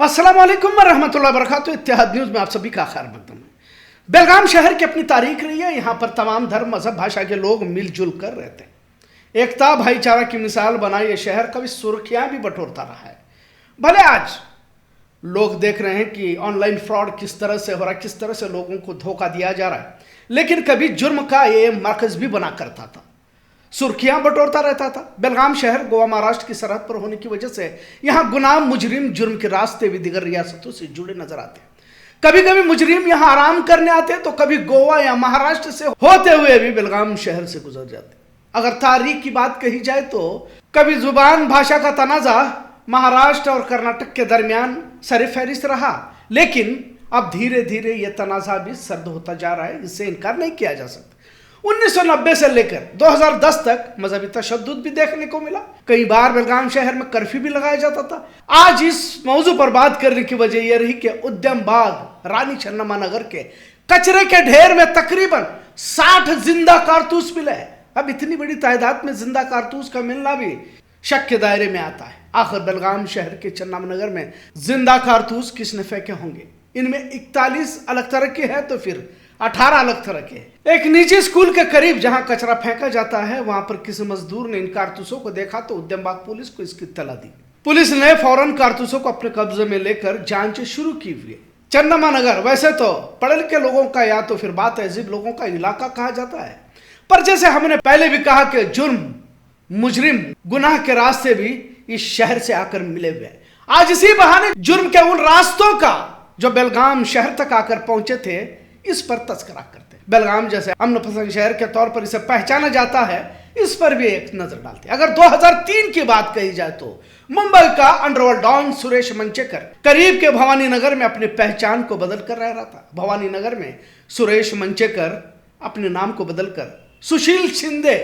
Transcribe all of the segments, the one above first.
अस्सलाम वालेकुम रहमतुल्लाहि व बरकातुहू। इत्तेहाद न्यूज़ में आप सभी का खैर मकदम है। बेलगाम शहर की अपनी तारीख रही है। यहाँ पर तमाम धर्म, मजहब, भाषा के लोग मिलजुल कर रहते हैं। एकता, भाईचारा की मिसाल बना ये शहर कभी सुर्खियां भी बटोरता रहा है। भले आज लोग देख रहे हैं कि ऑनलाइन फ्रॉड किस तरह से हो रहा है, किस तरह से लोगों को धोखा दिया जा रहा है, लेकिन कभी जुर्म का ये मरकज भी बना करता था, सुर्खियां बटोरता रहता था। बेलगाम शहर गोवा महाराष्ट्र की सरहद पर होने की वजह से यहाँ गुनाह मुजरिम जुर्म के रास्ते भी दिगर रियासतों से जुड़े नजर आते हैं। कभी कभी मुजरिम यहाँ आराम करने आते हैं तो कभी गोवा या महाराष्ट्र से होते हुए भी बेलगाम शहर से गुजर जाते। अगर तारीख की बात कही जाए तो कभी जुबान भाषा का तनाजा महाराष्ट्र और कर्नाटक के दरमियान सरफहरिस्त रहा, लेकिन अब धीरे धीरे यह तनाजा भी सर्द होता जा रहा है, इससे इनकार नहीं किया जा सकता। 1990 से लेकर 2010 तक मजहबी तशद्दुद भी देखने को मिला। कई बार बेलगाम शहर में कर्फ्यू भी लगाया जाता था। आज इस मौजू पर बात करने की वजह यह रही कि उद्यम बाग रानी चन्नम्मा नगर के कचरे के ढेर में तकरीबन 60 जिंदा कारतूस मिले हैं। अब इतनी बड़ी तादाद में जिंदा कारतूस का मिलना भी शक के दायरे में आता है। आखिर बेलगाम शहर के चन्नम्मा नगर में जिंदा कारतूस किसने फेंके होंगे? इनमें 41 अलग तरह के हैं तो फिर 18 अलग तरह के। एक निजी स्कूल के करीब जहां कचरा फेंका जाता है, वहां पर किसी मजदूर ने इन कारतूसों को देखा तो उद्यम बाग पुलिस को इसकी इत्तला दी। पुलिस ने फौरन कारतूसों को अपने कब्जे में लेकर जांच शुरू की हुई है। चन्नम्मा नगर वैसे तो पढ़े लिखे लोगों का या तो फिर बात तहजीब लोगों का इलाका कहा जाता है, पर जैसे हमने पहले भी कहा कि जुर्म, मुजरिम, गुनाह के रास्ते भी इस शहर से आकर मिले हुए हैं। आज इसी बहाने जुर्म के उन रास्तों का जो बेलगाम शहर तक आकर पहुंचे थे, इस पर तस्करा करते हैं। बेलगाम जैसे अमन पसंद शहर के तौर पर इसे पहचाना जाता है, इस पर भी एक नजर डालते हैं। अगर 2003 की बात कही जाए तो मुंबई का अंडरवर्ल्ड डॉन सुरेश मंचेकर करीब के भवानी नगर में अपनी पहचान को बदल कर रह रहा था। भवानी नगर में सुरेश मंचेकर अपने नाम को बदलकर सुशील शिंदे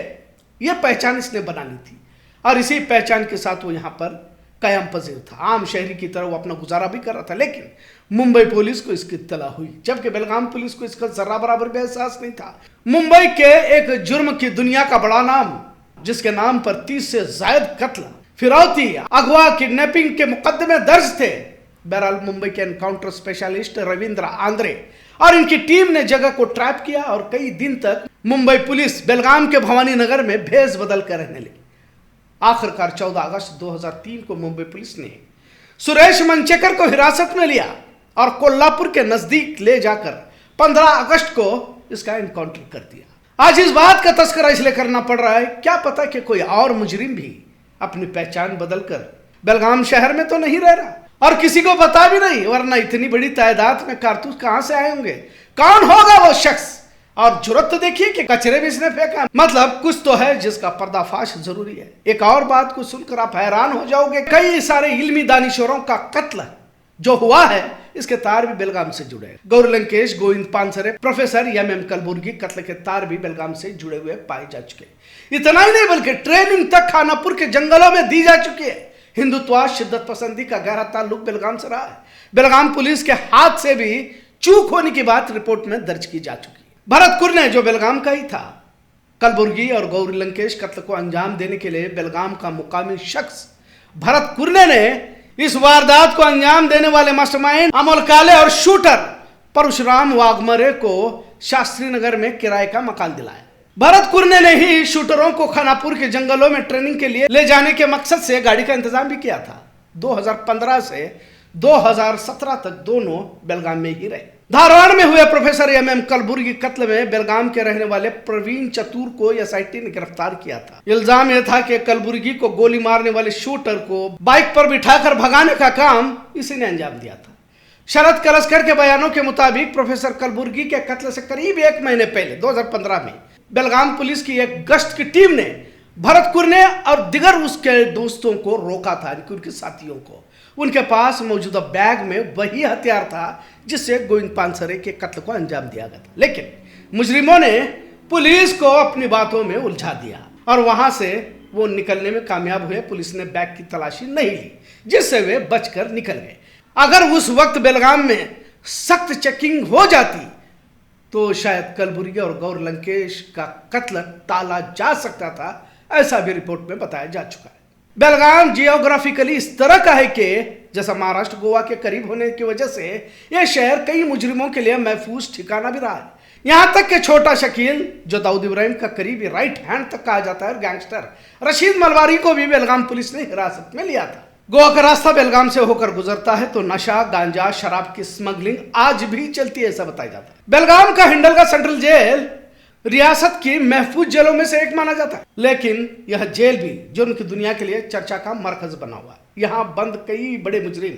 यह पहचान इसने बना ली थी और इसी पहचान के साथ वो यहाँ पर कायम पजीर था। आम शहरी की तरह वो अपना गुजारा भी कर रहा था, लेकिन मुंबई पुलिस को इसकी इत्तला हुई, जबकि बेलगाम पुलिस को इसका जर्रा बराबर भी एहसास नहीं था। मुंबई के एक जुर्म की दुनिया का बड़ा नाम, जिसके नाम पर 30 से ज्यादा कत्ल, फिरौती, अगवा, किडनैपिंग के मुकदमे दर्ज थे। बहरहाल मुंबई के एनकाउंटर स्पेशलिस्ट रविंद्र आंद्रे और इनकी टीम ने जगह को ट्रैप किया और कई दिन तक मुंबई पुलिस बेलगाम के भवानी नगर में भेस बदल कर रहने लगी। आखिरकार 14 अगस्त 2003 को मुंबई पुलिस ने सुरेश मंचेकर को हिरासत में लिया और कोल्हापुर के नजदीक ले जाकर 15 अगस्त को इसका एनकाउंटर कर दिया। आज इस बात का तस्करा इसलिए करना पड़ रहा है, क्या पता कि कोई और मुजरिम भी अपनी पहचान बदलकर बेलगाम शहर में तो नहीं रह रहा और किसी को पता भी नहीं, वरना इतनी बड़ी तादाद में कारतूस कहां से आए होंगे? कौन होगा वो शख्स? और जुर्रत तो देखिए कि कचरे भी इसने फेंका, मतलब कुछ तो है जिसका पर्दाफाश जरूरी है। एक और बात को सुनकर आप हैरान हो जाओगे, कई सारे इल्मी दानिशोरों का कत्ल जो हुआ है इसके तार भी बेलगाम से जुड़े हैं। गौरी लंकेश, गोविंद पानसरे, प्रोफेसर एम कलबुर्गी कत्ल के तार भी बेलगाम से जुड़े हुए पाए जा चुके। इतना ही नहीं बल्कि ट्रेनिंग तक खानापुर के जंगलों में दी जा चुकी है। हिंदुत्व, शिद्दत पसंदी का गहरा ताल्लुक बेलगाम से रहा है। बेलगाम पुलिस के हाथ से भी चूक होने की बात रिपोर्ट में दर्ज की जा चुकी है। भरत कुरने जो बेलगाम का ही था, कलबुर्गी और गौरी लंकेश कत्ल को अंजाम देने के लिए बेलगाम का मुकामी शख्स भरत कुरने ने इस वारदात को अंजाम देने वाले मास्टरमाइंड अमोल काले और शूटर परशुराम वाघमरे को शास्त्री नगर में किराए का मकान दिलाया। भरत कुरने ने ही शूटरों को खानापुर के जंगलों में ट्रेनिंग के लिए ले जाने के मकसद से गाड़ी का इंतजाम भी किया था। 2015 से 2017 तक दोनों बेलगाम में ही रहे। धारवाड़ में हुए प्रोफेसर एम कलबुर्गी कत्ल में बेलगाम के रहने वाले प्रवीण चतुर को एसआईटी ने गिरफ्तार किया था। इल्जाम यह था कि कलबुर्गी को गोली मारने वाले शूटर को बाइक पर बिठाकर भगाने का काम इसी ने अंजाम दिया था। शरद कलस्कर के बयानों के मुताबिक प्रोफेसर कलबुर्गी के कत्ल से करीब 1 महीने पहले 2015 में बेलगाम पुलिस की एक गश्त की टीम ने भरत कुरने और दिगर उसके दोस्तों को रोका था, उनके साथियों को। उनके पास मौजूदा बैग में वही हथियार था जिससे गोविंद पानसरे के कत्ल को अंजाम दिया गया था, लेकिन मुजरिमों ने पुलिस को अपनी बातों में उलझा दिया और वहां से वो निकलने में कामयाब हुए। पुलिस ने बैग की तलाशी नहीं ली, जिससे वे बचकर निकल गए। अगर उस वक्त बेलगाम में सख्त चेकिंग हो जाती तो शायद कलबुर्गी और गौर लंकेश का कत्ल टाला जा सकता था, ऐसा भी रिपोर्ट में बताया जा चुका है। बेलगाम जियोग्राफिकली इस तरह का है कि जैसा महाराष्ट्र गोवा के करीब होने की वजह से यह शहर कई मुजरिमों के लिए महफूज ठिकाना भी रहा है। यहां तक कि छोटा शकील, जो दाऊद इब्राहिम का करीबी राइट हैंड तक कहा जाता है, और गैंगस्टर रशीद मलवारी को भी बेलगाम पुलिस ने हिरासत में लिया था। गोवा का रास्ता बेलगाम से होकर गुजरता है तो नशा, गांजा, शराब की स्मगलिंग आज भी चलती है, ऐसा बताया जाता है। बेलगाम का हिंडल का सेंट्रल जेल रियासत की महफूज जेलों में से एक माना जाता है, लेकिन यह जेल भी जुर्म की दुनिया के लिए चर्चा का मरकज बना हुआ है। यहाँ बंद कई बड़े मुजरिम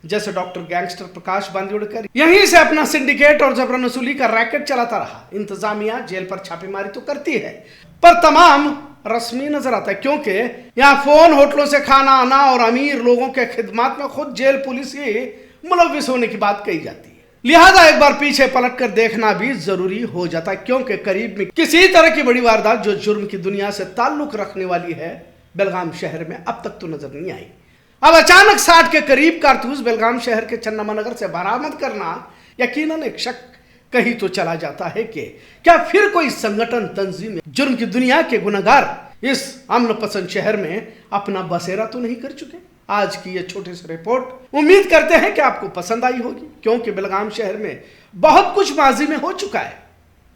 जैसे डॉक्टर गैंगस्टर प्रकाश बांदिवड़कर यहीं से अपना सिंडिकेट और जबरन वसूली का रैकेट चलाता रहा। इंतजामिया जेल पर छापेमारी तो करती है, पर तमाम रस्मी नजर आता है, क्योंकि यहाँ फोन, होटलों से खाना आना और अमीर लोगों के खिदमत में खुद जेल पुलिस ही मुलविस होने की बात कही जाती है। लिहाजा एक बार पीछे पलट कर देखना भी जरूरी हो जाता है, क्योंकि करीब में किसी तरह की बड़ी वारदात जो जुर्म की दुनिया से ताल्लुक रखने वाली है बेलगाम शहर में अब तक तो नजर नहीं आई। अब अचानक 60 के करीब कारतूस बेलगाम शहर के चन्नामानगर से बरामद करना यकीनन एक शक कहीं तो चला जाता है कि क्या फिर कोई संगठन, तंजीम जुर्म की दुनिया के गुनहगार इस अमन पसंद शहर में अपना बसेरा तो नहीं कर चुके। आज की ये छोटी सी रिपोर्ट उम्मीद करते हैं कि आपको पसंद आई होगी, क्योंकि बेलगाम शहर में बहुत कुछ माजी में हो चुका है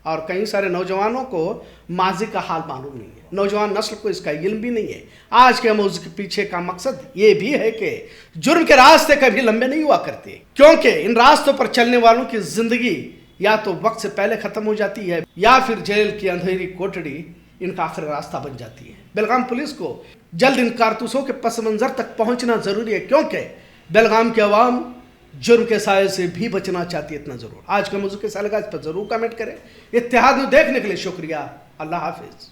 और कई सारे नौजवानों को माजी का हाल मालूम नहीं है, नौजवान नस्ल को इसका इल्म भी नहीं है। आज के मौजूद के पीछे का मकसद ये भी है कि जुर्म के रास्ते कभी लंबे नहीं हुआ करते, क्योंकि इन रास्तों पर चलने वालों की जिंदगी या तो वक्त से पहले खत्म हो जाती है या फिर जेल की अंधेरी कोठड़ी इनका आखिरी रास्ता बन जाती है। बेलगाम पुलिस को जल्द इन कारतूसों के पस मंजर तक पहुंचना जरूरी है, क्योंकि बेलगाम के अवाम जुर्म के साये से भी बचना चाहती है, इतना जरूर। आज के मौजूद के साल का इस पर जरूर कमेंट करें। इत्तेहाद न्यूज़ देखने के लिए शुक्रिया। अल्लाह हाफिज।